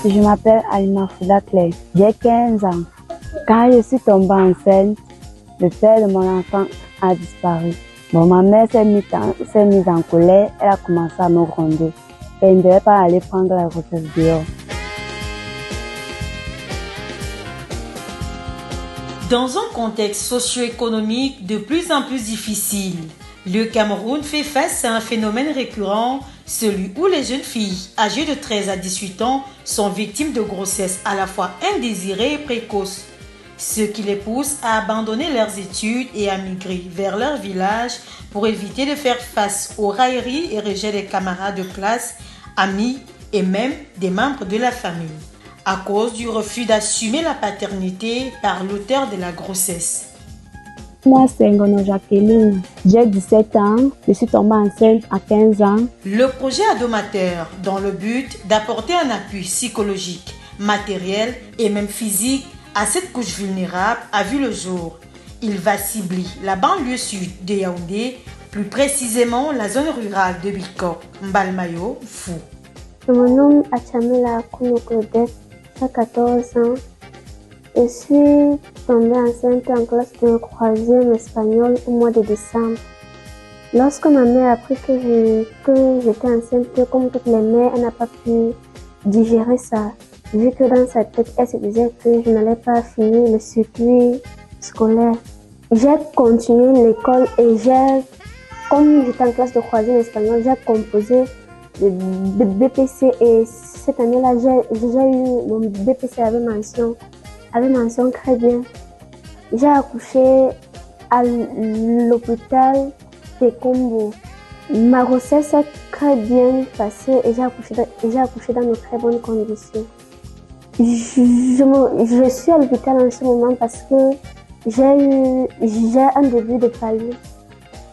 Je m'appelle Alima Fouda Claire, j'ai 15 ans. Quand je suis tombée enceinte, le père de mon enfant a disparu. Bon, ma mère s'est mise en colère, elle a commencé à me gronder. Elle ne devait pas aller prendre la grossesse dehors. Dans un contexte socio-économique de plus en plus difficile, le Cameroun fait face à un phénomène récurrent, celui où les jeunes filles âgées de 13 à 18 ans sont victimes de grossesses à la fois indésirées et précoces, ce qui les pousse à abandonner leurs études et à migrer vers leur village pour éviter de faire face aux railleries et rejets des camarades de classe, amis et même des membres de la famille, à cause du refus d'assumer la paternité par l'auteur de la grossesse. Moi, c'est Ngono Jacqueline. J'ai 17 ans. Je suis tombée enceinte à 15 ans. Le projet Adomateur, dans le but d'apporter un appui psychologique, matériel et même physique à cette couche vulnérable, a vu le jour. Il va cibler la banlieue sud de Yaoundé, plus précisément la zone rurale de Bikok, Mbalmayo, Fou. Je me nomme Achamela Kounou Claudette, j'ai 14 ans. Je suis tombée enceinte en classe de 3e espagnol au mois de décembre. Lorsque ma mère a appris que j'étais enceinte, comme toutes les mères, elle n'a pas pu digérer ça. Vu que dans sa tête, elle se disait que je n'allais pas finir le circuit scolaire. J'ai continué l'école et comme j'étais en classe de 3e espagnol, j'ai composé le BPC et cette année-là, j'ai eu mon BPC avec mention très bien. J'ai accouché à l'hôpital Tekombo. Ma grossesse s'est très bien passée et j'ai accouché dans de très bonnes conditions. Je suis à l'hôpital en ce moment parce que j'ai un début de paludisme.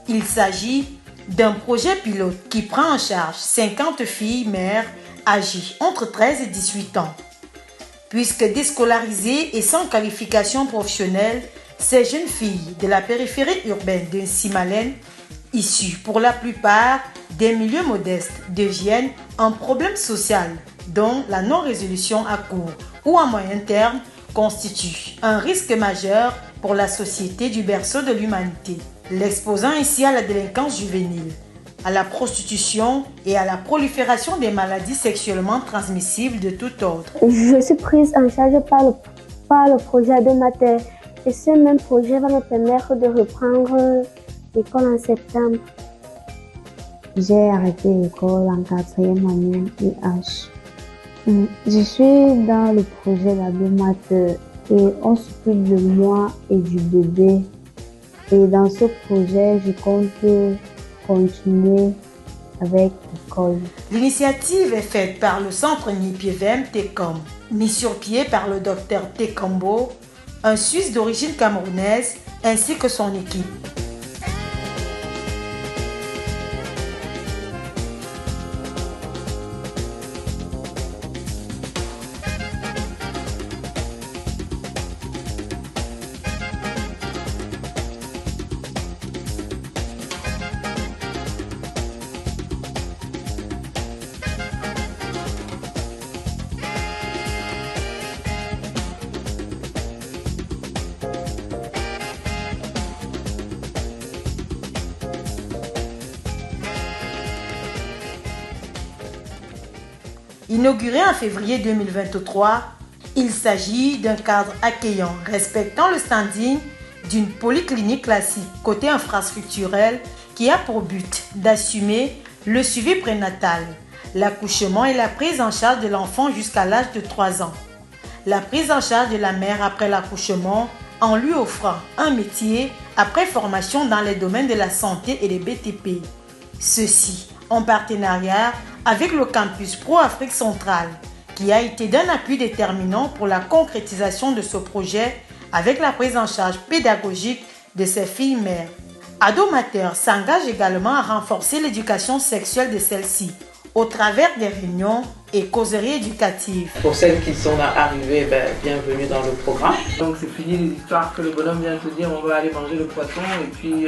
Il s'agit d'un projet pilote qui prend en charge 50 filles mères âgées entre 13 et 18 ans. Puisque déscolarisées et sans qualification professionnelle, ces jeunes filles de la périphérie urbaine de Simalène, issues pour la plupart des milieux modestes, deviennent un problème social dont la non-résolution à court ou à moyen terme constitue un risque majeur pour la société du berceau de l'humanité, l'exposant ainsi à la délinquance juvénile, à la prostitution et à la prolifération des maladies sexuellement transmissibles de tout ordre. Je suis prise en charge par le projet Adomateur et ce même projet va me permettre de reprendre l'école en septembre. J'ai arrêté l'école en 4e année IH. Je suis dans le projet d'Adomateur et on s'occupe de moi et du bébé. Et dans ce projet, je compte continuer avec l'école. L'initiative est faite par le centre Nipievem Tekom, mis sur pied par le docteur Tekombo, un Suisse d'origine camerounaise, ainsi que son équipe. Inauguré en février 2023, il s'agit d'un cadre accueillant respectant le standing d'une polyclinique classique côté infrastructurel qui a pour but d'assumer le suivi prénatal, l'accouchement et la prise en charge de l'enfant jusqu'à l'âge de 3 ans, la prise en charge de la mère après l'accouchement en lui offrant un métier après formation dans les domaines de la santé et des BTP. Ceci en partenariat avec le campus Pro Afrique Centrale, qui a été d'un appui déterminant pour la concrétisation de ce projet avec la prise en charge pédagogique de ces filles mères. Adomateur s'engage également à renforcer l'éducation sexuelle de celles-ci au travers des réunions et causeries éducatives. Pour celles qui sont arrivées, bienvenue dans le programme. Donc c'est fini les histoires que le bonhomme vient te dire, on va aller manger le poisson et puis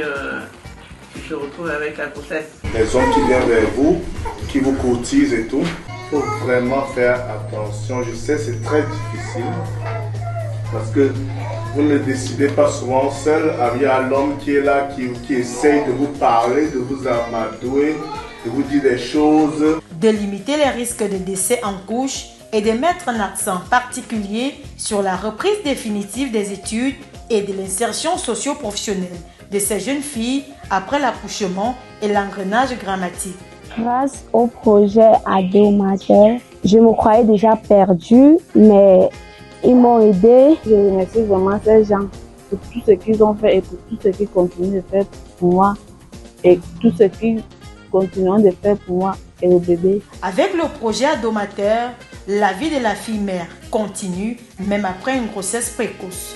tu te retrouves avec la grossesse. Les hommes qui viennent vers vous, qui vous courtisent et tout, faut vraiment faire attention. Je sais, c'est très difficile parce que vous ne décidez pas souvent seul. Il y a l'homme qui est là, qui essaye de vous parler, de vous amadouer, de vous dire des choses. De limiter les risques de décès en couche et de mettre un accent particulier sur la reprise définitive des études et de l'insertion socio-professionnelle de ces jeunes filles après l'accouchement et l'engrenage grammatique. Grâce au projet Adomater, je me croyais déjà perdue, mais ils m'ont aidée. Je remercie vraiment ces gens pour tout ce qu'ils ont fait et pour tout ce qu'ils continuent de faire pour moi et tout ce qu'ils continueront de faire pour moi et le bébé. Avec le projet Adomater, la vie de la fille mère continue même après une grossesse précoce.